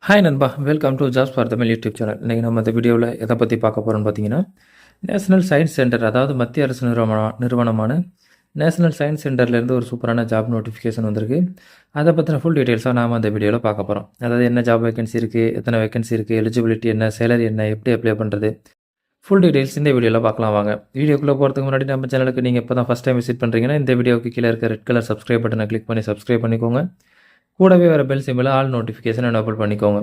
Hi நண்பா, welcome to jobs for Tamil YouTube channel. இன்றைக்கி நம்ம இந்த வீடியோவில் எதை பற்றி பார்க்க போகிறோம்னு பார்த்தீங்கன்னா, நேஷனல் சயின்ஸ் சென்டர், அதாவது மத்திய அரசு நிறுவனமான நேஷனல் சயின்ஸ் சென்டர்லேருந்து ஒரு சூப்பரான ஜாப் நோட்டிஃபிகேஷன் வந்திருக்கு. அதை பற்றின ஃபுல் டீட்டெயில்ஸாக நாம் அந்த வீடியோவில் பார்க்க போகிறோம். அதாவது என்ன ஜாப் வேகன்சி இருக்குது, எத்தனை வேகன்சி இருக்குது, எலிஜிபிலிட்டி என்ன, சேலரி என்ன, எப்படி அப்ளை பண்ணுறது, ஃபுல் டீட்டெயில்ஸ் இந்த வீடியோவில் பார்க்கலாம் வாங்க. வீடியோக்குள்ளே போகிறதுக்கு முன்னாடி நம்ம சேனலுக்கு நீங்கள் இப்போ தான் ஃபஸ்ட் டைம் விசிட் பண்ணுறீங்கன்னா, இந்த வீடியோவுக்கு கீழே இருக்க ரெட் கலர் சப்ஸ்கிரைப் பட்டனை கிளிக் பண்ணி சப்ஸ்கிரைப் பண்ணிக்கோங்க. கூடவே வர bell simple all notification enable பண்ணிக்கோங்க.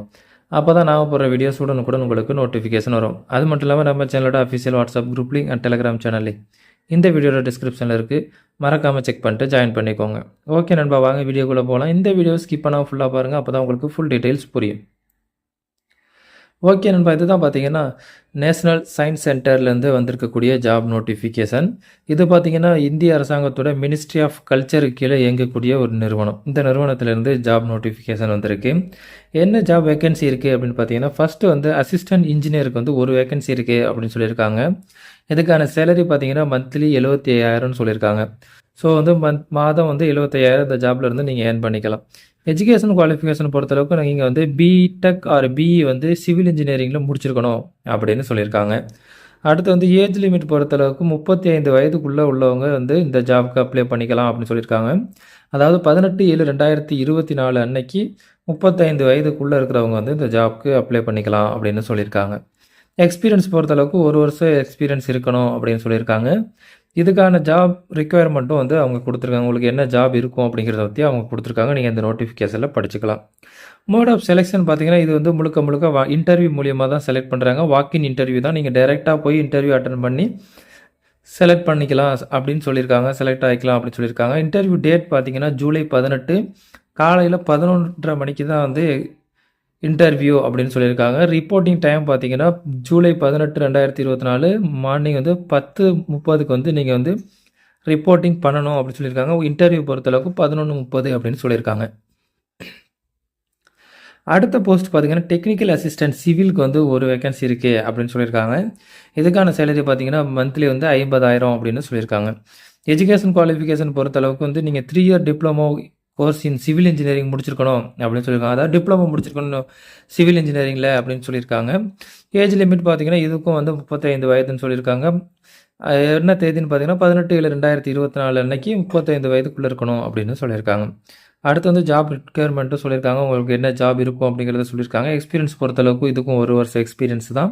அப்போ தான் நான் போகிற வீடியோஸ் உடனுக்குடன் உங்களுக்கு நோட்டிஃபிகேஷன் வரும். அது மட்டும் இல்லாமல் நம்ம சேனலோட official WhatsApp group link and Telegram channel link இந்த வீடியோட டிஸ்கிரிப்ஷனில் இருக்குது. மறக்காமல் செக் பண்ணிட்டு ஜாயின் பண்ணிக்கோங்க. ஓகே நண்பா, வாங்க வீடியோக்குள்ளே போகலாம். இந்த வீடியோ ஸ்கிப் பண்ணால் ஃபுல்லாக பாருங்கள், அப்போ தான் உங்களுக்கு ஃபுல் டீட்டெயில்ஸ் புரியும். ஓகே நண்பா, இதுதான் பார்த்தீங்கன்னா நேஷ்னல் சயின்ஸ் சென்டர்லேருந்து வந்திருக்கக்கூடிய ஜாப் நோட்டிஃபிகேஷன். இது பார்த்தீங்கன்னா இந்திய அரசாங்கத்தோட மினிஸ்ட்ரி ஆஃப் கல்ச்சருக்கு கீழே இயங்கக்கூடிய ஒரு நிறுவனம். இந்த நிறுவனத்திலேருந்து ஜாப் நோட்டிஃபிகேஷன் வந்திருக்கு. என்ன ஜாப் வேகன்சி இருக்குது அப்படின்னு பார்த்தீங்கன்னா, ஃபஸ்ட்டு வந்து அசிஸ்டன்ட் இன்ஜினியருக்கு வந்து ஒரு வேகன்சி இருக்குது அப்படின்னு சொல்லியிருக்காங்க. இதுக்கான சேலரி பார்த்தீங்கன்னா மந்த்லி 75,000 சொல்லியிருக்காங்க. ஸோ வந்து மாதம் வந்து 75,000 இந்த ஜாப்ல இருந்து நீங்கள் ஏர்ன் பண்ணிக்கலாம். எஜுகேஷன் குவாலிஃபிகேஷன் பொறுத்தளவுக்கு நீங்கள் வந்து பிடெக் ஆர் பிஇ வந்து சிவில் இன்ஜினியரிங்கில் முடிச்சிருக்கணும் அப்படின்னு சொல்லியிருக்காங்க. அடுத்து வந்து ஏஜ் லிமிட் பொறுத்தளவுக்கு 35 வயதுக்குள்ளே உள்ளவங்க வந்து இந்த ஜாப்க்கு அப்ளை பண்ணிக்கலாம் அப்படின்னு சொல்லியிருக்காங்க. அதாவது 18/7/2024 அன்னைக்கு 35 வயதுக்குள்ளே இருக்கிறவங்க வந்து இந்த ஜாப்க்கு அப்ளை பண்ணிக்கலாம் அப்படின்னு சொல்லியிருக்காங்க. எக்ஸ்பீரியன்ஸ் பொறுத்தளவுக்கு 1 வருஷம் எக்ஸ்பீரியன்ஸ் இருக்கணும் அப்படின்னு சொல்லியிருக்காங்க. இதுக்கான ஜாப் ரிக்குவயர்மெண்ட்டும் வந்து அவங்க கொடுத்துருக்காங்க. உங்களுக்கு என்ன ஜாப் இருக்கும் அப்படிங்கிறத பற்றி அவங்க கொடுத்துருக்காங்க. நீங்கள் இந்த நோட்டிஃபிகேஷனில் படிச்சுக்கலாம். மோட் ஆஃப் செலெக்ஷன் பார்த்தீங்கன்னா, இது வந்து முழுக்க இன்டர்வியூ மூலியமாக தான் செலக்ட் பண்ணுறாங்க. வாக்கின் இன்டர்வியூ தான். நீங்கள் டைரெக்டாக போய் இன்டர்வியூ அட்டன் பண்ணி செலக்ட் பண்ணிக்கலாம் அப்படின்னு சொல்லியிருக்காங்க. செலக்ட் ஆகிக்கலாம் அப்படின்னு சொல்லியிருக்காங்க. இன்டர்வியூ டேட் பார்த்தீங்கன்னா ஜூலை 18 காலையில் 11:30 மணிக்கு தான் வந்து இன்டர்வியூ அப்படின்னு சொல்லியிருக்காங்க. ரிப்போர்ட்டிங் டைம் பார்த்தீங்கன்னா ஜூலை 18, 2024 மார்னிங் வந்து 10:30க்கு வந்து நீங்கள் வந்து ரிப்போர்ட்டிங் பண்ணணும் அப்படின்னு சொல்லியிருக்காங்க. இன்டர்வியூ பொறுத்தளவுக்கு 11:30 அப்படின்னு சொல்லியிருக்காங்க. அடுத்த போஸ்ட் பார்த்தீங்கன்னா டெக்னிக்கல் அசிஸ்டன்ட் சிவிலுக்கு வந்து ஒரு வேகன்சி இருக்குது அப்படின்னு சொல்லியிருக்காங்க. இதுக்கான சேலரி பார்த்தீங்கன்னா மந்த்லி வந்து 50,000 அப்படின்னு சொல்லியிருக்காங்க. எஜுகேஷன் குவாலிஃபிகேஷன் பொறுத்தளவுக்கு வந்து நீங்கள் 3 year diploma course in civil engineering முடிச்சிருக்கணும் அப்படின்னு சொல்லியிருக்காங்க. அதாவது டிப்ளமோ முடிச்சிருக்கணும் சிவில் இன்ஜினியரிங்கில் அப்படின்னு சொல்லியிருக்காங்க. ஏஜ் லிமிட் பார்த்தீங்கன்னா இதுக்கும் வந்து 35 வயதுன்னு சொல்லியிருக்காங்க. என்ன தேதின்னு பார்த்தீங்கன்னா 18/7/2024 அன்னைக்கு 35 வயதுக்குள்ளே இருக்கணும் அப்படின்னு சொல்லியிருக்காங்க. அடுத்து வந்து ஜாப் ரிக்யர்மெண்ட்டும் சொல்லியிருக்காங்க. உங்களுக்கு என்ன ஜாப் இருக்கும் அப்படிங்கிறத சொல்லியிருக்காங்க. எக்ஸ்பீரியன்ஸ் பொறுத்தளவுக்கு இதுக்கும் 1 வருஷம் எக்ஸ்பீரியன்ஸ் தான்.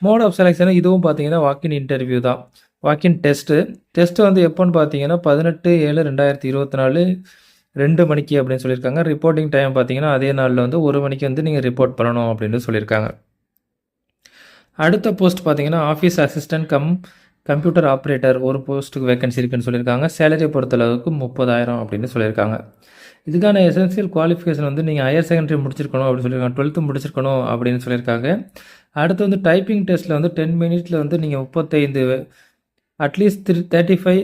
மோட் ஆஃப் செலெக்ஷன் இதுவும் பார்த்தீங்கன்னா வாக்கின் இன்டர்வியூ தான். வாக்கின் டெஸ்ட்டு வந்து எப்போன்னு பார்த்தீங்கன்னா 18/7/2024 2 மணிக்கு அப்படின்னு சொல்லியிருக்காங்க. ரிப்போர்ட்டிங் டைம் பார்த்தீங்கன்னா அதே நாளில் வந்து 1 மணிக்கு வந்து நீங்கள் ரிப்போர்ட் பண்ணணும் அப்படின்னு சொல்லியிருக்காங்க. அடுத்த போஸ்ட் பார்த்தீங்கன்னா ஆஃபீஸ் அசிஸ்டன்ட் கம்ப்யூட்டர் ஆப்ரேட்டர் ஒரு போஸ்ட்டுக்கு வேகன்சி இருக்குன்னு சொல்லியிருக்காங்க. சேலரி பொறுத்தளவுக்கு 30,000 அப்படின்னு சொல்லியிருக்காங்க. இதுக்கான எசென்சியல் குவாலிஃபிகேஷன் வந்து நீங்கள் ஹையர் செகண்டரி முடிச்சிருக்கணும் அப்படின்னு சொல்லியிருக்காங்க. 12th முடிச்சிருக்கணும் அப்படின்னு சொல்லியிருக்காங்க. அடுத்து வந்து டைப்பிங் டெஸ்ட்டில் வந்து 10 மினிட்ஸில் வந்து நீங்கள் 35 அட்லீஸ்ட் 35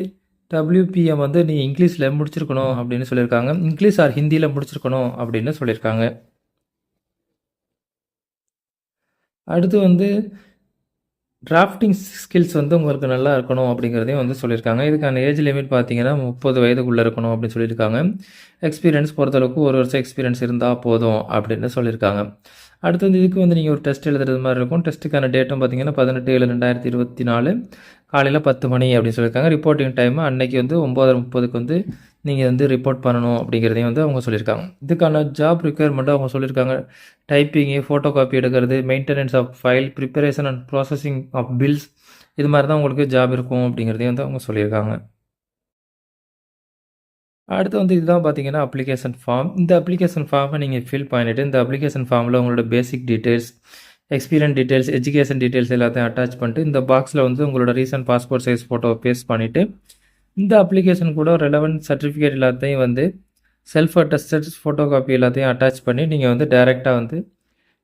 WPM வந்து நீங்கள் இங்கிலீஷில் முடிச்சிருக்கணும் அப்படின்னு சொல்லியிருக்காங்க. இங்கிலீஷ் ஆர் ஹிந்தியில் முடிச்சிருக்கணும் அப்படின்னு சொல்லியிருக்காங்க. அடுத்து வந்து டிராஃப்டிங் ஸ்கில்ஸ் வந்து உங்களுக்கு நல்லா இருக்கணும் அப்படிங்கிறதையும் வந்து சொல்லியிருக்காங்க. இதுக்கான ஏஜ் லிமிட் பார்த்தீங்கன்னா 30 வயதுக்குள்ளே இருக்கணும் அப்படின்னு சொல்லியிருக்காங்க. எக்ஸ்பீரியன்ஸ் பொறுத்தளவுக்கு 1 வருஷம் எக்ஸ்பீரியன்ஸ் இருந்தால் போதும் அப்படின்னு சொல்லியிருக்காங்க. அடுத்து வந்து இதுக்கு வந்து நீங்கள் ஒரு டெஸ்ட் எழுதுறது மாதிரி இருக்கும். டெஸ்ட்டுக்கான டேட்டும் பார்த்தீங்கன்னா 18/7/2024 காலையில் 10 மணி அப்படின்னு சொல்லியிருக்காங்க. ரிப்போர்ட்டிங் டைம் அன்னைக்கு வந்து 9:30க்கு வந்து நீங்கள் வந்து ரிப்போர்ட் பண்ணணும் அப்படிங்கிறதையும் வந்து அவங்க சொல்லியிருக்காங்க. இதுக்கான ஜாப் ரிக்குயர்மெண்ட்டும் அவங்க சொல்லியிருக்காங்க. டைப்பிங்கு, ஃபோட்டோ காப்பி எடுக்கிறது, maintenance of file, preparation and processing of bills, இது மாதிரி தான் உங்களுக்கு ஜாப் இருக்கும் அப்படிங்கிறதையும் வந்து அவங்க சொல்லியிருக்காங்க. அடுத்து வந்து இதுதான் பார்த்தீங்கன்னா அப்ளிகேஷன் ஃபார்ம். இந்த அப்ளிகேஷன் ஃபார்மை நீங்கள் ஃபில் பண்ணிவிட்டு இந்த அப்ளிகேஷன் ஃபார்மில் உங்களோட பேசிக் details, experience details, education details எல்லாத்தையும் அட்டாச் பண்ணிட்டு இந்த பாக்ஸில் வந்து உங்களோட ரீசன்ட் பாஸ்போர்ட் சைஸ் ஃபோட்டோவை பேஸ்ட் பண்ணிவிட்டு இந்த அப்ளிகேஷன் கூட ரெலவெண்ட் சர்டிஃபிகேட் எல்லாத்தையும் வந்து செல்ஃப் அட்டஸ்டட் ஃபோட்டோ காப்பி எல்லாத்தையும் அட்டாச் பண்ணி நீங்கள் வந்து டைரெக்டாக வந்து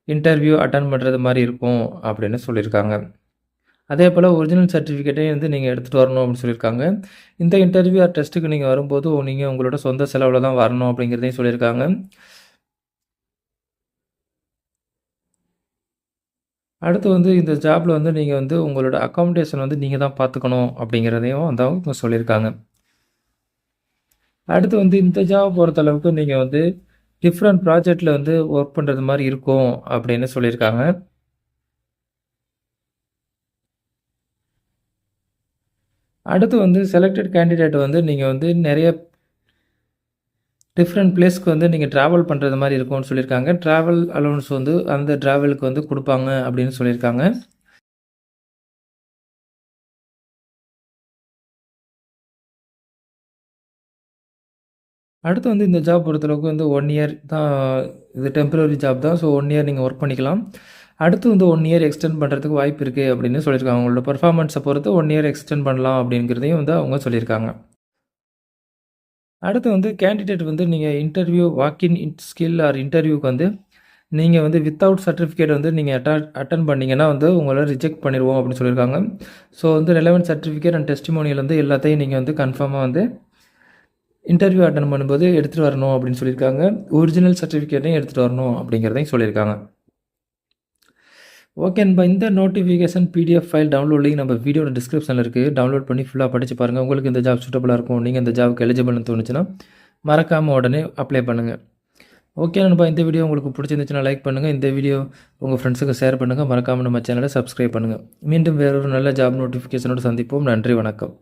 இன்டர்வியூ அட்டன் பண்ணுறது மாதிரி இருக்கும் அப்படின்னு சொல்லியிருக்காங்க. அதே போல் ஒரிஜினல் சர்டிஃபிகேட்டையும் வந்து நீங்கள் எடுத்துகிட்டு வரணும் அப்படின்னு சொல்லியிருக்காங்க. இந்த இன்டர்வியூ ஆர் டெஸ்ட்டுக்கு நீங்கள் வரும்போது நீங்கள் உங்களோட சொந்த செலவில் தான் வரணும் அப்படிங்கிறதையும் சொல்லியிருக்காங்க. அடுத்து வந்து இந்த ஜாபில் வந்து நீங்கள் வந்து உங்களோட அக்காமடேஷன் வந்து நீங்கள் தான் பார்த்துக்கணும் அப்படிங்கிறதையும் வந்து அவங்க சொல்லியிருக்காங்க. அடுத்து வந்து இந்த ஜாப் பொறுத்தளவுக்கு நீங்கள் வந்து டிஃப்ரெண்ட் ப்ராஜெக்ட்டில் வந்து ஒர்க் பண்ணுறது மாதிரி இருக்கும் அப்படின்னு சொல்லியிருக்காங்க. அடுத்து வந்து செலக்டட் கேண்டிடேட் வந்து நீங்கள் வந்து நிறைய டிஃப்ரெண்ட் பிளேஸ்க்கு வந்து நீங்கள் ட்ராவல் பண்ணுறது மாதிரி இருக்கும்னு சொல்லியிருக்காங்க. ட்ராவல் அலோன்ஸ் வந்து அந்த ட்ராவலுக்கு வந்து கொடுப்பாங்க அப்படின்னு சொல்லியிருக்காங்க. அடுத்து வந்து இந்த ஜாப் பொறுத்தளவுக்கு வந்து 1 இயர் தான். இது டெம்பரரி ஜாப் தான். ஸோ 1 இயர் நீங்கள் ஒர்க் பண்ணிக்கலாம். அடுத்து வந்து 1 இயர் எக்ஸ்டெண்ட் பண்ணுறதுக்கு வாய்ப்பு இருக்குது அப்படின்னு சொல்லியிருக்காங்க. உங்களோட பெர்ஃபார்மன்ஸை பொறுத்து 1 இயர் எக்ஸ்டெண்ட் பண்ணலாம் அப்படிங்கிறதையும் வந்து அவங்க சொல்லியிருக்காங்க. அடுத்து வந்து கேண்டிடேட் வந்து நீங்கள் இன்டர்வியூ வாக்கின் ஸ்கில் ஆர் இன்டர்வியூக்கு வந்து நீங்கள் வந்து வித்தவுட் சர்டிஃபிகேட் வந்து நீங்கள் அட்டன் பண்ணிங்கன்னா வந்து உங்களை ரிஜெக்ட் பண்ணிடுவோம் அப்படின்னு சொல்லியிருக்காங்க. ஸோ வந்து ரெலவெண்ட் சர்டிஃபிகேட் அண்ட் டெஸ்டிமோனியல் வந்து எல்லாத்தையும் நீங்கள் வந்து கன்ஃபார்மாக வந்து இன்டர்வியூ அட்டன் பண்ணும்போது எடுத்துகிட்டு வரணும் அப்படின்னு சொல்லியிருக்காங்க. ஒரிஜினல் சர்டிஃபிகேட்டையும் எடுத்துகிட்டு வரணும் அப்படிங்கிறதையும் சொல்லியிருக்காங்க. ஓகே நண்பா, இந்த notification PDF file download link நம்ம வீடியோட டிஸ்கிரிப்ஷனில் இருக்குது. டவுன்லோட் பண்ணி ஃபுல்லாக படித்து பாருங்கள். உங்களுக்கு இந்த ஜாப் சூட்டபுளாக இருக்கும், நீங்கள் இந்த ஜாபுக்கு எலிஜிபிள்னு தோணுச்சுன்னா மறக்காமல் உடனே அப்ளை பண்ணுங்கள். ஓகே நண்பா, இந்த வீடியோ உங்களுக்கு பிடிச்சிருந்துச்சுன்னா லைக் பண்ணுங்கள். இந்த வீடியோ உங்கள் ஃப்ரெண்ட்ஸுக்கு ஷேர் பண்ணுங்கள். மறக்காமல் நம்ம சேனலை சப்ஸ்கிரைப் பண்ணுங்கள். மீண்டும் வேறொரு நல்ல ஜாப் நோட்டிஃபிகேஷனோடு சந்திப்போம். நன்றி, வணக்கம்.